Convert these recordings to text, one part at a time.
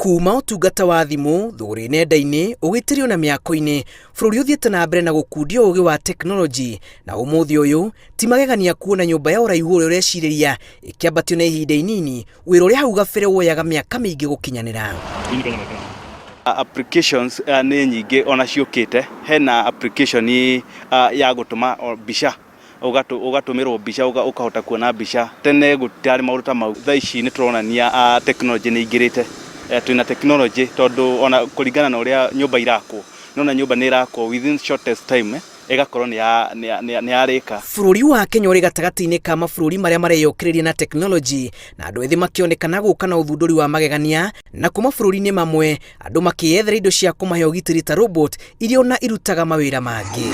Kuma ũtungata wa thimũ thũgũrĩ nenda-inĩ ũgĩtĩrio na mĩako-inĩ, bũrũri ũthiĩte na mbere na gũkundia ũũgĩ wa tekinoronjĩ, na ũmũthĩ ũyũ ti magegania kuona nyũmba ya ũraihu ũrĩa ũrecirĩria ĩkĩambatio na ihinda inini, wĩra ũrĩa hau gabere woyaga mĩaka mĩingĩ gũkinyanĩra. Applications nĩ nyingĩ ona ciũkĩte. Hena application ya gũtũma mbica, ũgatũmĩrwo mbica ũkahota kuona mbica. Tene gũtarĩ maũndũ ta mau. Thaa ici nĩ tũronania tekinoronjĩ nĩ ingĩrĩte. Twina tekinoronjĩ tondũ ona kũringana na ũrĩa nyũmba irakwo, nona nyũmba nĩ irakwo within shortest time ĩgakorwo nĩ yarĩka. Bũrũri wa Kenya ũrĩ gatagatĩ-inĩ ka mabũrũri marĩa mareyũkĩrĩria na tekinoronjĩ, na andũ ethĩ makĩonekana gũka na ũthundũri wa magegania, na kuma bũrũri-inĩ mamwe andũ makĩyethera indo cia kũmahe ũgitĩri ta robot iria ona irutaga mawĩra mangĩ.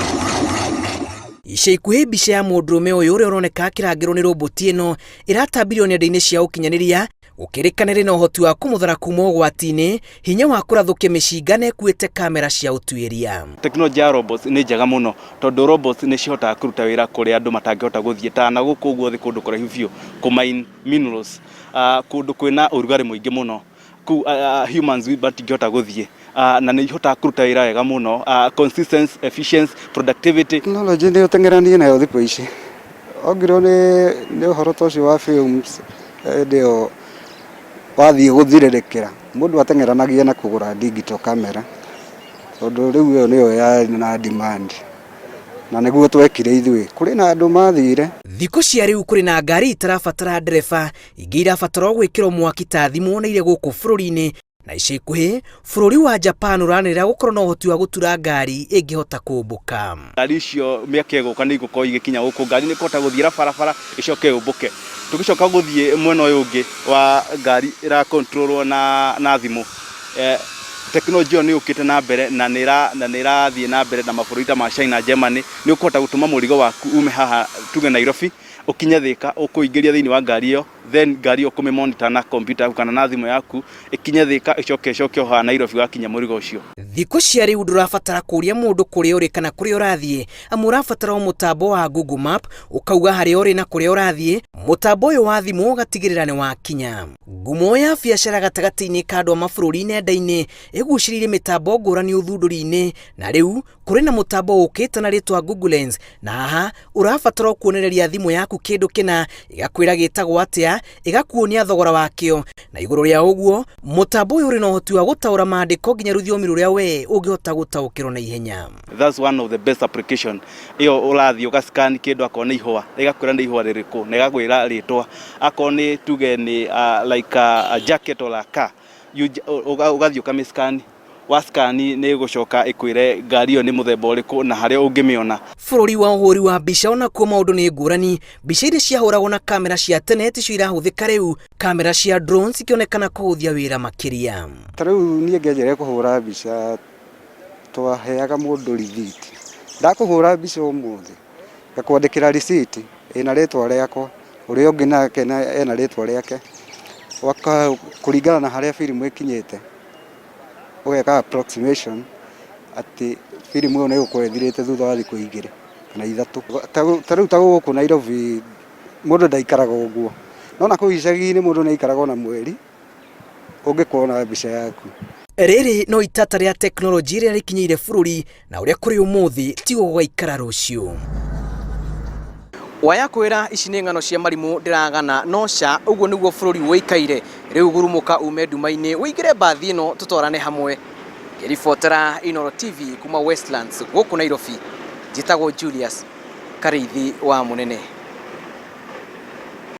Ica ikuhĩ mbica ya mũndũrũme ũyũ ũrĩa ũroneka akĩrangĩrwo nĩ robot ĩno ĩratambirio nenda-inĩ cia ũkinyanĩria, gũkĩrĩkana rĩ na ũhoti wa kũmũthara kuma ũgwati-inĩ, hinya wa kũrathũkia mĩcinga na ĩkuĩte kamera cia ũtuĩria. Tekinoronjĩ ya robots nĩ njega mũno tondũ robots nĩ cihotaga kũruta wĩra kũrĩa andũ matangĩhota gũthiĩ, ta na gũkũ ũguo thĩ kũndũ kũraihu biũ kũmine minerals, kũndũ kwĩna ũrugarĩ mũingĩ mũno, kũu humans matingĩhota gũthiĩ, na nĩ ihotaga kũruta wĩra wega mũno, consistency, efficiency, productivity. Tekinoronjĩ nĩ ũteng'eranie nayo thikũ ici. Ongirwo nĩ ũhoro ta ũcio wa films ndio wathiĩ gũthirĩrĩkĩra, mũndũ ateng'eranagia na kũgũra digital camera tondũ rĩu ĩyo nĩyo ya demand, na nĩguo twekire ithuĩ. Kũrĩ na andũ mathire. Thikũ cia rĩu kũrĩ na ngari itarabatara ndereba, ingĩ irabatara gwĩkĩrwo mwaki ta thimũ na iria gũkũ bũrũri-inĩ, na ica ikuhĩ bũrũri wa Japan ũranĩrĩra gũkorwo na ũhoti wa gũtura ngari ĩngĩhota kũmbũka. Ngari icio mĩaka ĩgũka nĩ igũkorwo igĩkinya gũkũ, ngari nĩ kũhota gũthiĩra barabara ĩcoke yũmbũke. Tũgĩcoka gũthiĩ mwena ũyũ ũngĩ wa ngari ĩrakontrolwo na thimũ. Tekinoronjĩ ĩyo nĩ yũkĩte na mbere na nĩ ĩrathiĩ na mbere na mabũrũri ta ma China, Germany. Nĩ ũkũhota gũtũma mũrigo waku ume haha tuge Nairobi ũkinye Thĩka, ũkũingĩria thĩinĩ wa ngari ĩyo, then ngari ĩyo ũkũmĩmonitor na computer kana na thimũ yaku, ĩkinye Thĩka ĩcoke haha Nairobi wakinya mũrigo ũcio. Thikũ cia rĩu ndũrabatara kũria mũndũ kũrĩa ũrĩ kana kũrĩa ũrathiĩ, amu ũrabatara mũtambo wa Google Map ũkauga harĩa ũrĩ na kũrĩa ũrathiĩ, mũtambo ũyũ wa thimũ ũgatigĩrĩra nĩ wakinya. Ngumo ya biacara gatagatĩ-inĩ ka andũ a mabũrũri nenda-inĩ ĩgucĩrĩirie mĩtambo ngũrani ũthundũri-inĩ, na rĩu kũrĩ na mũtambo ũkĩte na rĩtwa Google Lens, na haha ũrabatara kuonereria thimũ yaku kĩndũ kĩna, ĩgakwĩra gĩtagwo atĩa, ĩgakuonia thogora wakĩo, na igũrũ rĩa ũguo mũtambo ũyũ ũrĩ na ũhoti wa gũtaũra maandĩko nginya rũthiomi rũrĩa we ũngĩhota gũtaũkĩrwo na ihenya. That's one of the best application. Iyo ũrathiĩ ũgascan kĩndũ akorwo nĩ ihũa, ĩgakwĩra nĩ ihũa rĩrĩkũ, na ĩgakwĩra rĩtwa. Akorwo nĩ tuge nĩ like a jacket or a car, ũgathiĩ ũkamĩscan, wascan nĩ gũcoka ĩkwĩre ngari ĩyo nĩ mũthemba ũrĩkũ na harĩa ũngĩmĩona. Bũrũri wa ũhũri wa mbica onakuo maũndũ nĩ ngũrani. Mbica iria ciahũragwo na kamera cia tene ticio irahũthĩka rĩu, kamera cia drones ikĩonekana kũhũthia wĩra makĩria. Ta rĩu niĩ ngĩenjera kũhũra mbica twaheaga mũndũ rithiti. Ndakũhũra mbica ũmũthĩ ngakwandĩkĩra receipt ĩna rĩtwa rĩakwa, ũrĩa ũngĩ nake ena rĩtwa rĩake, kũringana na harĩa firimu ĩkinyĩte, ũgeka approximation atĩ firimu ĩyo nĩ ĩgũkorwo ĩthirĩte thutha wa thikũ 2 kana 3. Ta rĩu ta gũkũ Nairobi mũndũ ndaikaraga ũguo, no na kũu icagi-inĩ mũndũ nĩ aikaraga na mweri ũngĩkorwo na mbica yaku. Rĩrĩ no itata rĩa tekinoronjĩ rĩrĩa rĩkinyĩire bũrũri, na ũrĩa kũrĩ ũmũthĩ ti gũgaikara rũciũ. Waya kwĩra ici nĩ ng'ano cia marimũ ndĩragana no ca, ũguo nĩguo bũrũri ũikaire. Rĩu gurumuka ume nduma-inĩ ũingĩre mbathi ĩno tũtwarane hamwe. Ngĩribotera Inooro TV kuma Westlands gũkũ Nairobi, njĩtagwo Julius Karĩithi wa Mũnene.